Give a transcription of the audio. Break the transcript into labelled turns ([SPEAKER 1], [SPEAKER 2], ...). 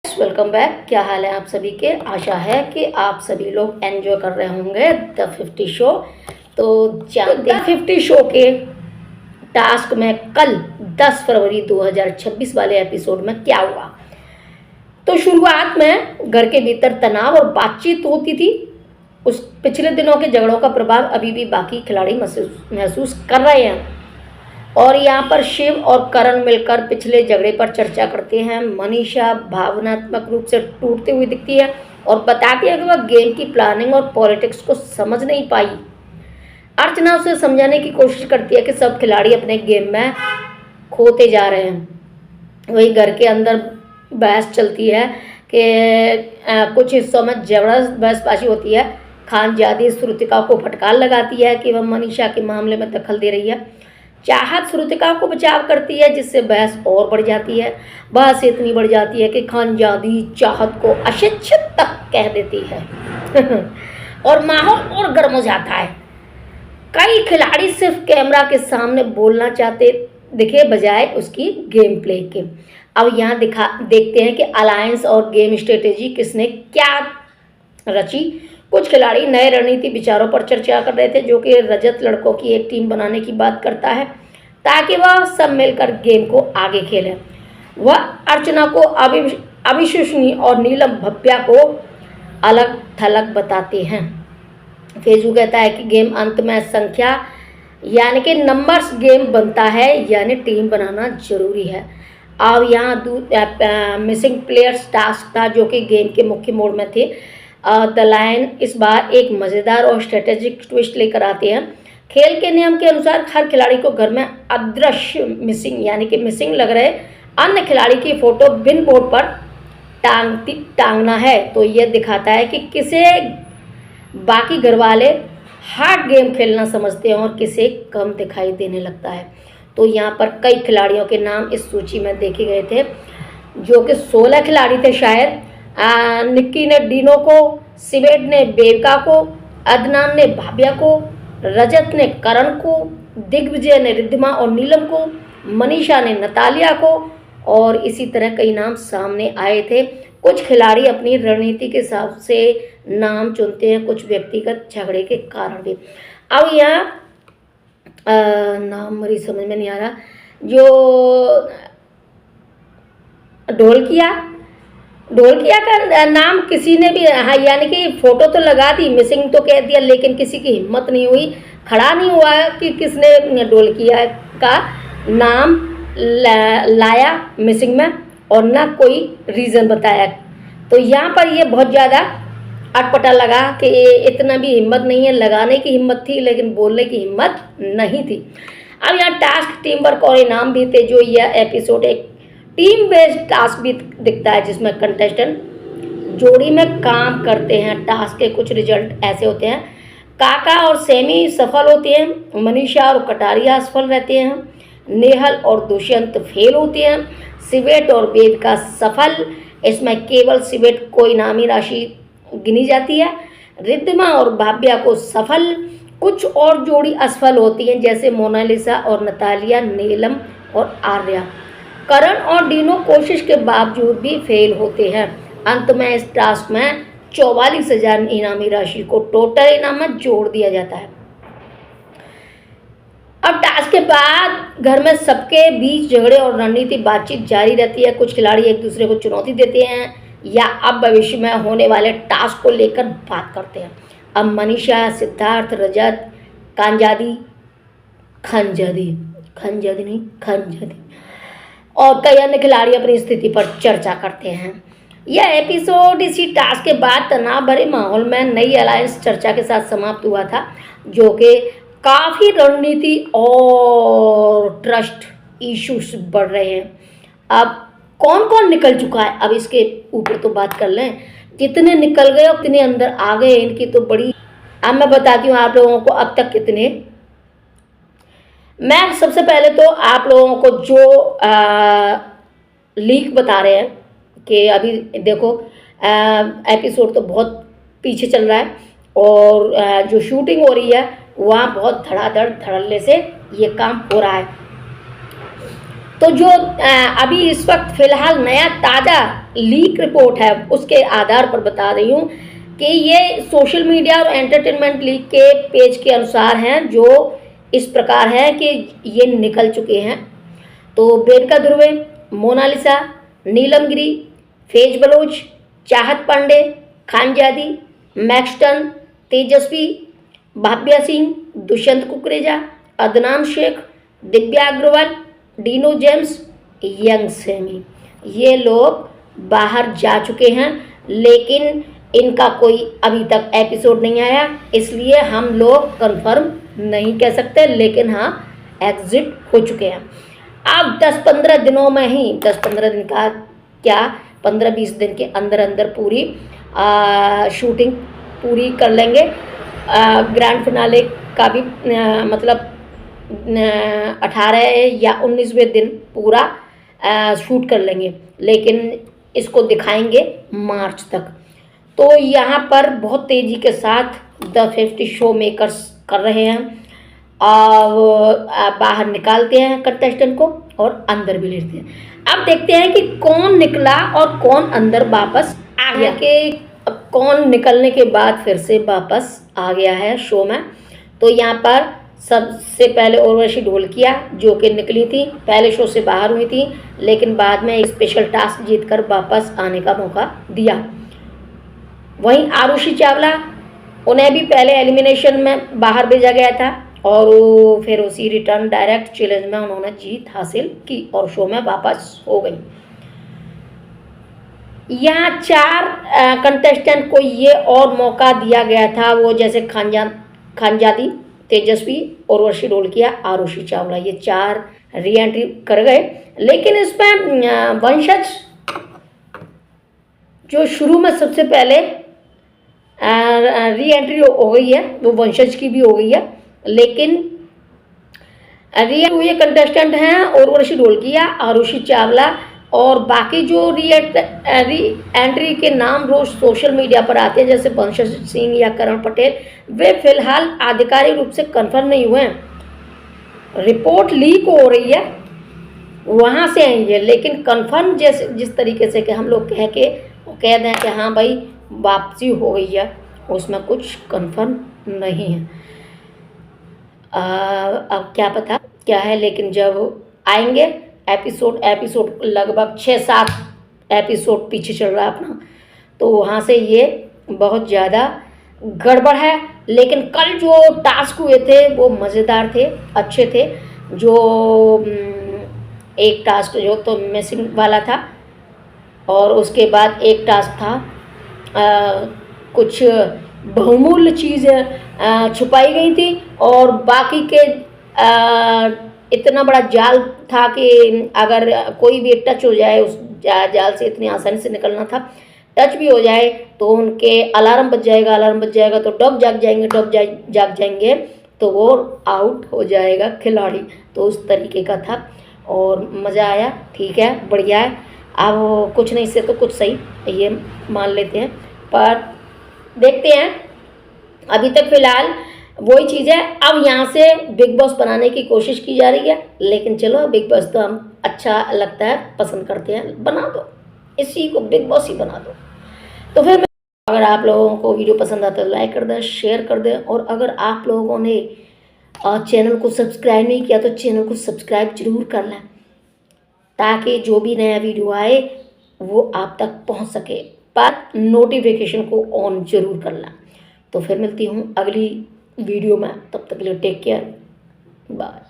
[SPEAKER 1] Welcome back. क्या हाल है आप सभी के। आशा है कि आप सभी लोग एंजॉय कर रहे होंगे द 50 शो। तो जानते हैं 50 शो के टास्क में कल 10 फरवरी 2026 वाले एपिसोड में क्या हुआ। तो शुरुआत में घर के भीतर तनाव और बातचीत होती थी। उस पिछले दिनों के झगड़ों का प्रभाव अभी भी बाकी खिलाड़ी महसूस कर रहे हैं और यहाँ पर शिव और करण मिलकर पिछले झगड़े पर चर्चा करते हैं। मनीषा भावनात्मक रूप से टूटती हुई दिखती है और बताती है कि वह गेम की प्लानिंग और पॉलिटिक्स को समझ नहीं पाई। अर्चना उसे समझाने की कोशिश करती है कि सब खिलाड़ी अपने गेम में खोते जा रहे हैं। वही घर के अंदर बहस चलती है कि कुछ हिस्सों में जबरदस्त बहसबाजी होती है। खानजादी श्रुतिका को फटकार लगाती है कि वह मनीषा के मामले में दखल दे रही है। चाहत श्रुतिका को बचाव करती है जिससे बहस और बढ़ जाती है। बहस इतनी बढ़ जाती है कि खानजादी चाहत को अशिक्षित तक कह देती है और माहौल और गर्म हो जाता है। कई खिलाड़ी सिर्फ कैमरा के सामने बोलना चाहते दिखे बजाय उसकी गेम प्ले के। अब यहाँ देखते हैं कि अलायंस और गेम स्ट्रेटेजी किसने क्या रची। कुछ खिलाड़ी नए रणनीति विचारों पर चर्चा कर रहे थे जो कि रजत लड़कों की एक टीम बनाने की बात करता है ताकि वह सब मिलकर गेम को आगे खेलें। वह अर्चना को अविश्वसनीय और नीलम भव्या को अलग थलग बताते हैं। फेजू कहता है कि गेम अंत में संख्या यानी कि नंबर्स गेम बनता है यानी टीम बनाना जरूरी है। अब यहाँ मिसिंग प्लेयर्स टास्क था जो कि गेम के मुख्य मोड में थे। द लायन इस बार एक मज़ेदार और स्ट्रेटेजिक ट्विस्ट लेकर आते हैं। खेल के नियम के अनुसार हर खिलाड़ी को घर में अदृश्य मिसिंग यानी कि मिसिंग लग रहे अन्य खिलाड़ी की फ़ोटो बिन बोर्ड पर टांगना है। तो यह दिखाता है कि किसे बाकी घर वाले हार्ड गेम खेलना समझते हैं और किसे कम दिखाई देने लगता है। तो यहाँ पर कई खिलाड़ियों के नाम इस सूची में देखे गए थे जो कि 16 खिलाड़ी थे शायद। निक्की ने डीनो को, सिवेट ने बेवका को, अदनान ने भाबिया को, रजत ने करण को, दिग्विजय ने रिद्धिमा और नीलम को, मनीषा ने नतालिया को और इसी तरह कई नाम सामने आए थे। कुछ खिलाड़ी अपनी रणनीति के हिसाब से नाम चुनते हैं, कुछ व्यक्तिगत झगड़े के कारण भी। अब यहाँ नाम मेरी समझ में नहीं आ रहा। जो ढोलकिया का नाम किसी ने भी यानी कि फोटो तो लगा दी, मिसिंग तो कह दिया, लेकिन किसी की हिम्मत नहीं हुई, खड़ा नहीं हुआ कि किसने ढोलकिया का नाम लाया मिसिंग में और ना कोई रीज़न बताया। तो यहाँ पर ये बहुत ज़्यादा अटपटा लगा कि इतना भी हिम्मत नहीं है। लगाने की हिम्मत थी लेकिन बोलने की हिम्मत नहीं थी। अब यहाँ टास्क, टीम वर्क और इनाम भी थे। जो यह एपिसोड एक टीम बेस्ड टास्क भी दिखता है जिसमें कंटेस्टेंट जोड़ी में काम करते हैं। टास्क के कुछ रिजल्ट ऐसे होते हैं। काका और सेमी सफल होते हैं, मनीषा और कटारिया सफल रहते हैं, नेहल और दुष्यंत फेल होते हैं, सिवेट और बेवका सफल। इसमें केवल सिवेट को इनामी राशि गिनी जाती है। रिद्धिमा और भाव्या को सफल। कुछ और जोड़ी असफल होती हैं जैसे मोनालिसा और नतालिया, नीलम और आर्या। करण और डीनो कोशिश के बावजूद भी फेल होते हैं। अंत में इस टास्क में 44,000 इनामी राशि को टोटल इनाम में जोड़ दिया जाता है। अब टास्क के बाद घर में सबके बीच झगड़े और रणनीति बातचीत जारी रहती है। कुछ खिलाड़ी एक दूसरे को चुनौती देते हैं या अब भविष्य में होने वाले टास्क को लेकर बात करते हैं। अब मनीषा, सिद्धार्थ, रजत, खंजादी और कई अन्य खिलाड़ी अपनी स्थिति पर चर्चा करते हैं। यह एपिसोड इसी टास्क के बाद तनाव भरे माहौल में नई अलायंस चर्चा के साथ समाप्त हुआ था जो कि काफ़ी रणनीति और ट्रस्ट इश्यूज बढ़ रहे हैं। अब कौन कौन निकल चुका है अब इसके ऊपर तो बात कर लें। कितने निकल गए और कितने अंदर आ गए इनकी तो बड़ी। अब मैं बताती हूँ आप लोगों को अब तक कितने। मैं सबसे पहले तो आप लोगों को जो लीक बता रहे हैं कि अभी देखो एपिसोड तो बहुत पीछे चल रहा है और जो शूटिंग हो रही है वहाँ बहुत धड़ाधड़ धड़ल्ले से ये काम हो रहा है। तो जो अभी इस वक्त फिलहाल नया ताज़ा लीक रिपोर्ट है उसके आधार पर बता रही हूँ कि ये सोशल मीडिया और एंटरटेनमेंट लीग के पेज के अनुसार हैं, जो इस प्रकार है कि ये निकल चुके हैं। तो बेनका दुर्वे, मोनालिसा, नीलम गिरी, फेज बलोच, चाहत पांडे, खानजादी, मैक्सटन, तेजस्वी, भाव्या सिंह, दुष्यंत कुकरेजा, अदनान शेख, दिव्या अग्रवाल, डीनो जेम्स, यंग सेमी, ये लोग बाहर जा चुके हैं, लेकिन इनका कोई अभी तक एपिसोड नहीं आया, इसलिए हम लोग कंफर्म नहीं कह सकते, लेकिन हाँ एग्जिट हो चुके हैं। अब 10-15 दिनों में ही, 10-15 दिन का क्या, 15-20 दिन के अंदर अंदर पूरी शूटिंग पूरी कर लेंगे। ग्रैंड फिनाले का भी मतलब 18 या 19वें दिन पूरा शूट कर लेंगे, लेकिन इसको दिखाएंगे मार्च तक। तो यहाँ पर बहुत तेज़ी के साथ द 50 शो मेकर्स कर रहे हैं, बाहर निकालते हैं कंटेस्टेंट को और अंदर भी लेते हैं। अब देखते हैं कि कौन निकला और कौन अंदर वापस आ गया, कि कौन निकलने के बाद फिर से वापस आ गया है शो में। तो यहाँ पर सबसे पहले उर्वशी ढोलकिया, जो कि निकली थी, पहले शो से बाहर हुई थी, लेकिन बाद में एक स्पेशल टास्क जीतकर वापस आने का मौका दिया। वहीं आरुषि चावला, उन्हें भी पहले एलिमिनेशन में बाहर भेजा गया था और फिर उसी रिटर्न डायरेक्ट चैलेंज में उन्होंने जीत हासिल की और शो में वापस हो गई। यहाँ 4 कंटेस्टेंट को ये और मौका दिया गया था, वो जैसे खानजादी, तेजस्वी, उर्वशी ढोलकिया, आरुषि चावला, ये 4 री एंट्री कर गए। लेकिन इसमें वंशज जो शुरू में सबसे पहले री एंट्री हो गई है, वो वंशज की भी हो गई है, लेकिन री हुए कंटेस्टेंट हैं उर्वशी ढोलकिया, आरुषि चावला, और बाकी जो री एंट्री के नाम रोज सोशल मीडिया पर आते हैं, जैसे वंशज सिंह या करण पटेल, वे फिलहाल आधिकारिक रूप से कंफर्म नहीं हुए हैं। रिपोर्ट लीक हो रही है, वहाँ से आएंगे, लेकिन कंफर्म जैसे जिस तरीके से कि हम लोग कह दें कि हाँ भाई वापसी हो गई है, उसमें कुछ कंफर्म नहीं है। अब क्या पता क्या है, लेकिन जब आएंगे एपिसोड लगभग 6-7 एपिसोड पीछे चल रहा है अपना, तो वहाँ से ये बहुत ज़्यादा गड़बड़ है। लेकिन कल जो टास्क हुए थे वो मज़ेदार थे, अच्छे थे। जो एक टास्क जो तो मिसिंग वाला था, और उसके बाद एक टास्क था कुछ बहुमूल्य चीज़ें छुपाई गई थी, और बाकी के इतना बड़ा जाल था कि अगर कोई भी टच हो जाए उस जाल से, इतनी आसानी से निकलना था, टच भी हो जाए तो उनके अलार्म बज जाएगा तो डब जाग जाएंगे तो वो आउट हो जाएगा खिलाड़ी। तो उस तरीके का था और मज़ा आया। ठीक है, बढ़िया है। अब कुछ नहीं से तो कुछ सही, ये मान लेते हैं, पर देखते हैं। अभी तक फ़िलहाल वही चीज़ है। अब यहाँ से बिग बॉस बनाने की कोशिश की जा रही है, लेकिन चलो बिग बॉस तो हम अच्छा लगता है, पसंद करते हैं, बना दो इसी को, बिग बॉस ही बना दो। तो फिर अगर आप लोगों को वीडियो पसंद आता है तो लाइक कर दें, शेयर कर दें, और अगर आप लोगों ने चैनल को सब्सक्राइब नहीं किया तो चैनल को सब्सक्राइब जरूर कर लें, ताकि जो भी नया वीडियो आए वो आप तक पहुंच सके, पर नोटिफिकेशन को ऑन जरूर कर लें। तो फिर मिलती हूँ अगली वीडियो में, तब तक के लिए टेक केयर, बाय।